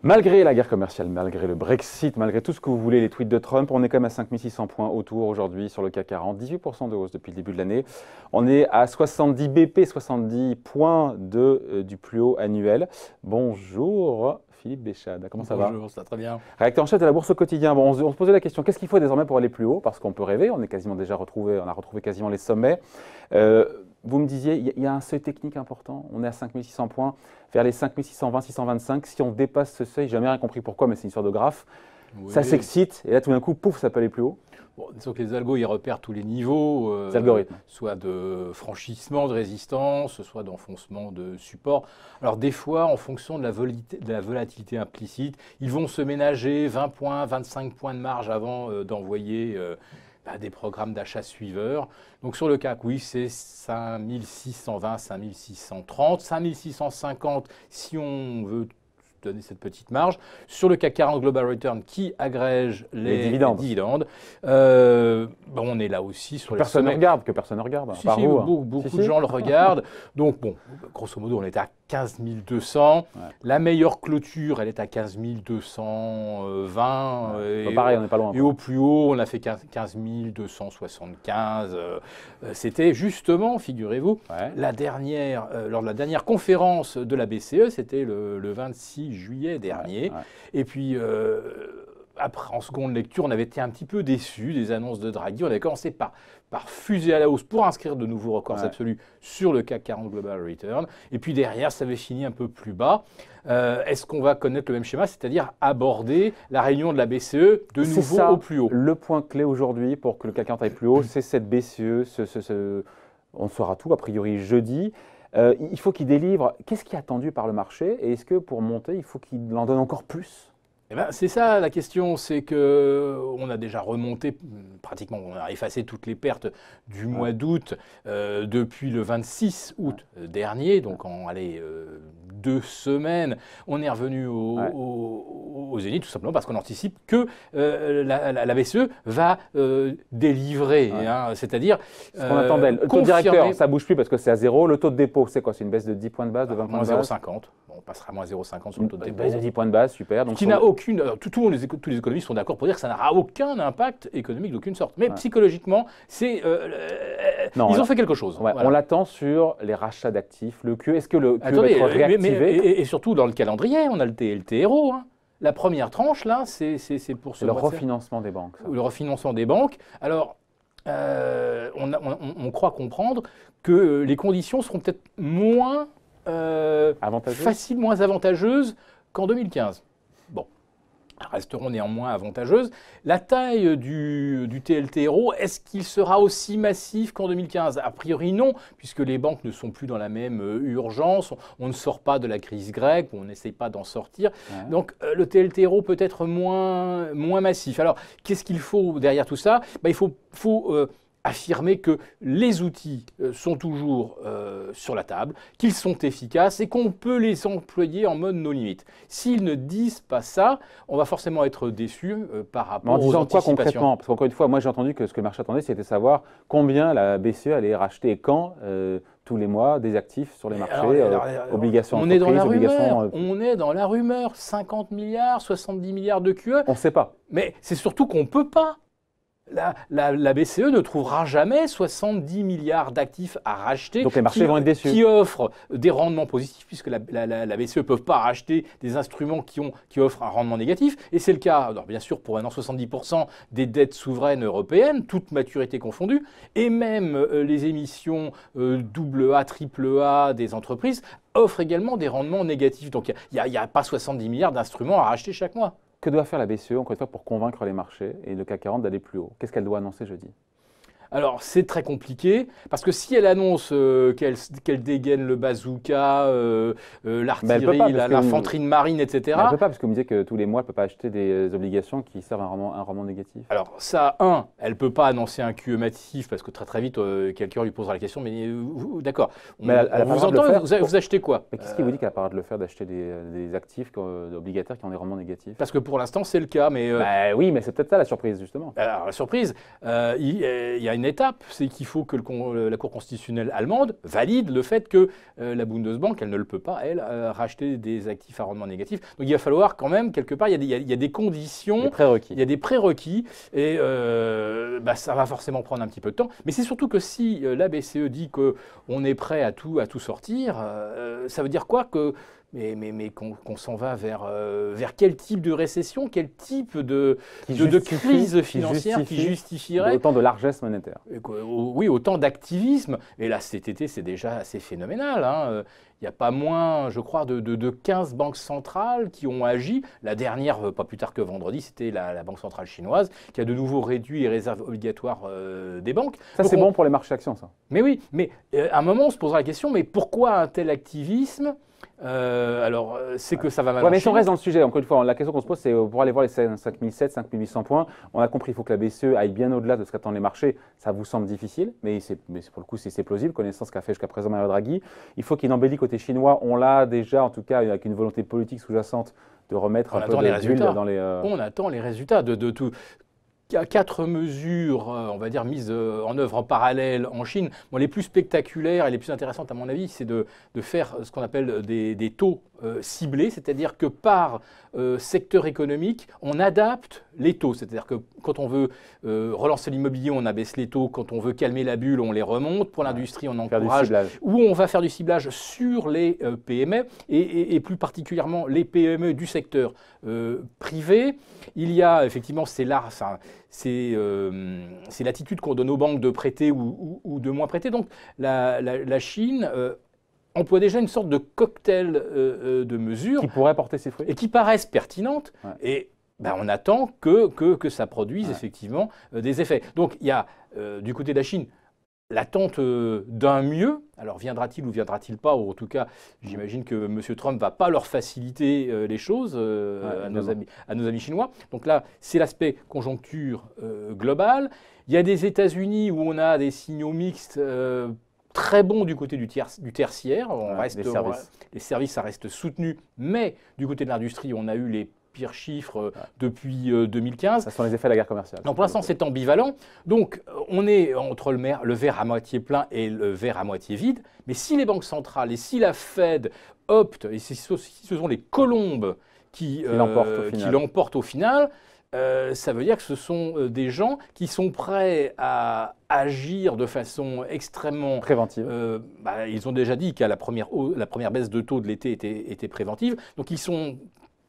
Malgré la guerre commerciale, malgré le Brexit, malgré tout ce que vous voulez, les tweets de Trump, on est quand même à 5600 points autour aujourd'hui sur le CAC 40, 18% de hausse depuis le début de l'année. On est à 70 BP, 70 points du plus haut annuel. Bonjour Philippe Béchade, comment ça va? Bonjour, ça va très bien. Réacteur en chef de la Bourse au quotidien. Bon, on se posait la question, qu'est-ce qu'il faut désormais pour aller plus haut? Parce qu'on peut rêver, on est quasiment déjà retrouvé, on a retrouvé quasiment les sommets. Vous me disiez, il y a un seuil technique important, on est à 5600 points, vers les 5620, 625. Si on dépasse ce seuil, j'ai jamais rien compris pourquoi, mais c'est une histoire de graphe, oui. Ça s'excite, et là tout d'un coup, pouf, ça peut aller plus haut. Bon, disons que les algos, ils repèrent tous les niveaux, soit de franchissement de résistance, soit d'enfoncement de support. Alors des fois, en fonction de la volatilité implicite, ils vont se ménager 20 points, 25 points de marge avant d'envoyer des programmes d'achat suiveurs. Donc sur le CAC, oui, c'est 5620, 5630, 5650 si on veut donner cette petite marge. Sur le CAC 40 Global Return qui agrège les dividendes, on est là aussi sur les sommets. Que personne ne regarde. Beaucoup de gens le regardent. Donc bon, grosso modo, on est à 15 200. Ouais. La meilleure clôture, elle est à 15 220. Pareil, on n'est pas loin. Et au plus haut, on a fait 15 275. C'était justement, figurez-vous, lors de la dernière conférence de la BCE, c'était le 26 juillet dernier. Et puis, après, en seconde lecture, on avait été un petit peu déçus des annonces de Draghi. On avait commencé par fuser à la hausse pour inscrire de nouveaux records absolus sur le CAC 40 Global Return. Et puis derrière, ça avait fini un peu plus bas. Est-ce qu'on va connaître le même schéma, c'est-à-dire aborder la réunion de la BCE de nouveau au plus haut? Le point clé aujourd'hui pour que le CAC 40 aille plus haut, c'est cette BCE. On saura tout, a priori, jeudi. Il faut qu'il délivre. Qu'est-ce qui est attendu par le marché? Et est-ce que pour monter, il faut qu'il en donne encore plus? C'est ça la question, c'est qu'on a déjà remonté, pratiquement, on a effacé toutes les pertes du mois d'août depuis le 26 août dernier, donc en 2 semaines, on est revenu au zénith, tout simplement parce qu'on anticipe que la BCE va délivrer, c'est-à-dire ce qu'on attendait. Le taux directeur, ça ne bouge plus parce que c'est à zéro. Le taux de dépôt, c'est quoi? C'est une baisse de 10 points de base, de 20 points de base? -0,50. Bon, on passera à -0,50 sur le taux de dépôt. Une baisse de 10 points de base, super. Donc qui n'a aucune... tous les économistes sont d'accord pour dire que ça n'aura aucun impact économique d'aucune sorte. Mais psychologiquement, ils ont fait quelque chose. Voilà. On l'attend sur les rachats d'actifs, le QE. Est-ce que le QE va être réactivé? Et surtout dans le calendrier, on a le TLTRO. La première tranche, là, c'est pour ce le refinancement des banques. Le refinancement des banques. Alors, on croit comprendre que les conditions seront peut-être moins faciles, moins avantageuses qu'en 2015. Bon, resteront néanmoins avantageuses. La taille du TLTRO, est-ce qu'il sera aussi massif qu'en 2015? A priori non, puisque les banques ne sont plus dans la même urgence. On ne sort pas de la crise grecque, on n'essaye pas d'en sortir. Donc le TLTRO peut être moins massif. Alors, qu'est-ce qu'il faut derrière tout ça? Il faut affirmer que les outils sont toujours sur la table, qu'ils sont efficaces et qu'on peut les employer en mode no limite. S'ils ne disent pas ça, on va forcément être déçu par rapport aux anticipations. Quoi concrètement? Parce qu'encore une fois, moi j'ai entendu que ce que le marché attendait, c'était savoir combien la BCE allait racheter et quand tous les mois des actifs sur les marchés, obligations on est dans la rumeur, 50 milliards, 70 milliards de QE. On ne sait pas. Mais c'est surtout qu'on ne peut pas. La BCE ne trouvera jamais 70 milliards d'actifs à racheter. Donc les marchés vont être déçus. Qui offrent des rendements positifs, puisque la BCE ne peut pas racheter des instruments qui offrent un rendement négatif. Et c'est le cas, alors bien sûr, pour 70% des dettes souveraines européennes, toutes maturités confondues, et même les émissions AA, AAA des entreprises offrent également des rendements négatifs. Donc il n'y a pas 70 milliards d'instruments à racheter chaque mois. Que doit faire la BCE, encore une fois, pour convaincre les marchés et le CAC 40 d'aller plus haut? Qu'est-ce qu'elle doit annoncer jeudi? Alors, c'est très compliqué, parce que si elle annonce qu'elle dégaine le bazooka, l'artillerie, l'infanterie de marine, etc. Elle ne peut pas, parce que vous me disiez que tous les mois, elle ne peut pas acheter des obligations qui servent un rendement négatif. Alors, ça, elle ne peut pas annoncer un QE massif, parce que très vite, quelqu'un lui posera la question, mais d'accord, vous achetez quoi? Mais qu'est-ce qui vous dit qu'elle n'a pas le droit de le faire, d'acheter des actifs obligataires qui ont des rendements négatifs? Parce que pour l'instant, c'est le cas, mais... oui, mais c'est peut-être ça la surprise, justement. Alors, la surprise, il y a une étape, c'est qu'il faut que la Cour constitutionnelle allemande valide le fait que la Bundesbank, elle ne le peut pas, elle, racheter des actifs à rendement négatif. Donc il va falloir quand même, quelque part, il y a des conditions, il y a des prérequis, et ça va forcément prendre un petit peu de temps. Mais c'est surtout que si la BCE dit qu'on est prêt à tout sortir, ça veut dire quoi mais qu'on s'en va vers quel type de récession, quel type de crise financière qui justifierait autant de largesse monétaire. Oui, autant d'activisme. Et là, cet été, c'est déjà assez phénoménal, hein. Il n'y a pas moins, je crois, de 15 banques centrales qui ont agi. La dernière, pas plus tard que vendredi, c'était la Banque centrale chinoise qui a de nouveau réduit les réserves obligatoires des banques. Ça, c'est bon pour les marchés actions, ça. Mais oui, mais à un moment, on se posera la question, mais pourquoi un tel activisme ? Alors, c'est que ça va mal. Ouais, mais si on reste dans le sujet, encore une fois, la question qu'on se pose, c'est pour aller voir les 5700, 5800 points, on a compris, il faut que la BCE aille bien au-delà de ce qu'attendent les marchés. Ça vous semble difficile, mais pour le coup, c'est plausible, connaissant ce qu'a fait jusqu'à présent Mario Draghi. Il faut qu'il y ait une embellie côté chinois. On l'a déjà, en tout cas, avec une volonté politique sous-jacente de remettre un peu d'huile dans les… On attend les résultats de tout. Il y a 4 mesures, on va dire, mises en œuvre en parallèle en Chine. Bon, les plus spectaculaires et les plus intéressantes, à mon avis, c'est de faire ce qu'on appelle des taux ciblés, c'est-à-dire que par secteur économique, on adapte les taux. C'est-à-dire que quand on veut relancer l'immobilier, on abaisse les taux. Quand on veut calmer la bulle, on les remonte. Pour l'industrie, on encourage. Ou on va faire du ciblage sur les PME et plus particulièrement les PME du secteur privé. Il y a effectivement, c'est l'attitude qu'on donne aux banques de prêter ou de moins prêter. Donc la Chine emploie déjà une sorte de cocktail de mesures qui pourrait porter ses fruits et qui paraissent pertinentes. Ouais. Et on attend que ça produise effectivement des effets. Donc il y a du côté de la Chine l'attente d'un mieux. Alors viendra-t-il ou viendra-t-il pas? Ou en tout cas, j'imagine que M. Trump ne va pas leur faciliter les choses à nos amis chinois. Donc là, c'est l'aspect conjoncture globale. Il y a des États-Unis où on a des signaux mixtes très bons du côté du tertiaire. Les services, ça reste soutenu. Mais du côté de l'industrie, on a eu les pires chiffres depuis 2015. Ce sont les effets de la guerre commerciale. Donc pour l'instant, c'est ambivalent. Donc on est entre le verre à moitié plein et le verre à moitié vide. Mais si les banques centrales et si la Fed optent, et si ce sont les colombes qui l'emportent au final, ça veut dire que ce sont des gens qui sont prêts à agir de façon extrêmement préventive. Ils ont déjà dit qu'à la première baisse de taux de l'été était préventive. Donc ils sont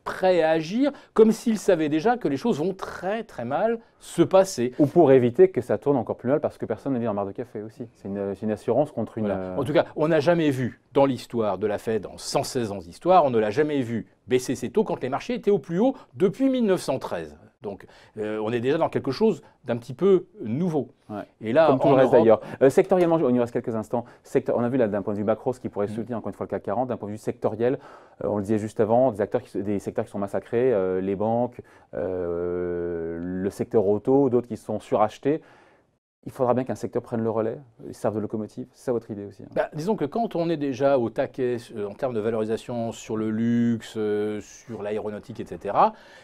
prêts à agir comme s'ils savaient déjà que les choses vont très très mal se passer. Ou pour éviter que ça tourne encore plus mal parce que personne ne vit en marre de café aussi. C'est une assurance contre une… Voilà. En tout cas, on n'a jamais vu dans l'histoire de la Fed, en 116 ans d'histoire, on ne l'a jamais vu baisser ses taux quand les marchés étaient au plus haut depuis 1913. Donc, on est déjà dans quelque chose d'un petit peu nouveau. Ouais. Et là, comme tout le reste d'ailleurs. Sectoriellement, on y reste quelques instants. On a vu là d'un point de vue macro ce qui pourrait soutenir encore une fois le CAC 40. D'un point de vue sectoriel, on le disait juste avant, des secteurs qui sont massacrés, les banques, le secteur auto, d'autres qui sont surachetés. Il faudra bien qu'un secteur prenne le relais, serve de locomotive. C'est ça votre idée aussi? Disons que quand on est déjà au taquet en termes de valorisation sur le luxe, sur l'aéronautique, etc.,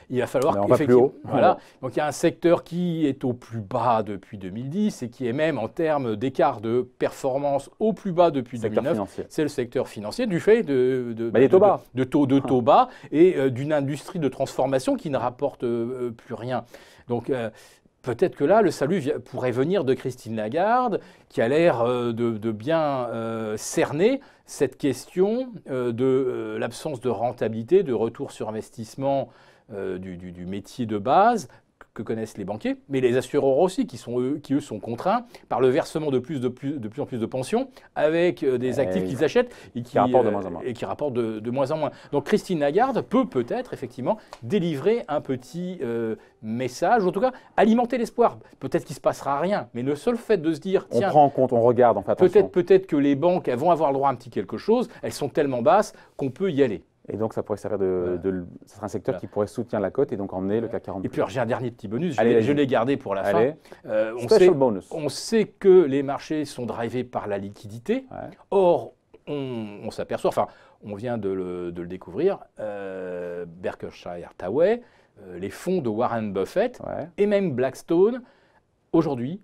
il va falloir qu'effectivement… Voilà. Donc il y a un secteur qui est au plus bas depuis 2010 et qui est même en termes d'écart de performance au plus bas depuis 2009. C'est le secteur financier du fait de taux bas et d'une industrie de transformation qui ne rapporte plus rien. Donc peut-être que là, le salut pourrait venir de Christine Lagarde, qui a l'air de bien cerner cette question de l'absence de rentabilité, de retour sur investissement du métier de base que connaissent les banquiers, mais les assureurs aussi, qui eux sont contraints par le versement de plus en plus de pensions avec des actifs qu'ils achètent et qui rapportent de moins en moins. Donc Christine Lagarde peut-être effectivement délivrer un petit message, ou en tout cas alimenter l'espoir. Peut-être qu'il ne se passera rien, mais le seul fait de se dire, tiens, on prend en compte, on regarde, on fait attention. Peut-être que les banques elles vont avoir le droit à un petit quelque chose, elles sont tellement basses qu'on peut y aller. Et donc, ça pourrait servir ce sera un secteur qui pourrait soutenir la cote et donc emmener le CAC 40. Et puis, j'ai un dernier petit bonus, je l'ai gardé pour la fin. On sait que les marchés sont drivés par la liquidité. Ouais. Or, on s'aperçoit, enfin, on vient de le découvrir, Berkshire Hathaway, les fonds de Warren Buffett et même Blackstone, aujourd'hui,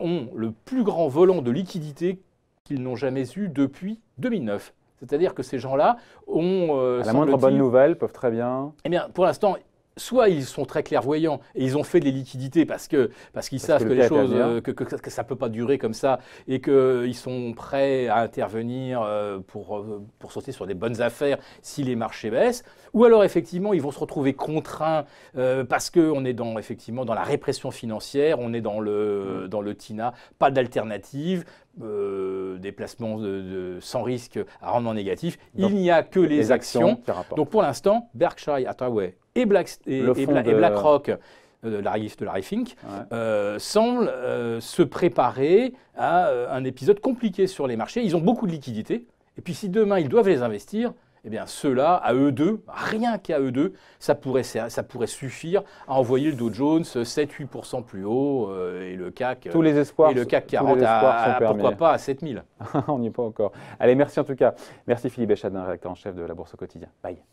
ont le plus grand volant de liquidité qu'ils n'ont jamais eu depuis 2009. C'est-à-dire que ces gens-là ont… à la moindre bonne nouvelle, peuvent très bien… Eh bien, pour l'instant, soit ils sont très clairvoyants et ils ont fait des liquidités parce qu'ils savent que les choses, que ça ne peut pas durer comme ça et qu'ils sont prêts à intervenir pour sauter sur des bonnes affaires si les marchés baissent. Ou alors, effectivement, ils vont se retrouver contraints parce qu'on est effectivement dans la répression financière, on est dans le TINA, pas d'alternative, des placements sans risque à rendement négatif. Donc, il n'y a que les actions. Donc, pour l'instant, Berkshire Hathaway et BlackRock de Larry Fink semblent se préparer à un épisode compliqué sur les marchés. Ils ont beaucoup de liquidités. Et puis si demain ils doivent les investir, eh bien ceux-là, à eux deux, rien qu'à eux deux, ça pourrait suffire à envoyer le Dow Jones 7-8% plus haut et le CAC, tous les espoirs, et le CAC 40 pourquoi pas à 7000. On n'y est pas encore. Allez, merci en tout cas. Merci Philippe Béchadin, rédacteur en chef de La Bourse au quotidien. Bye.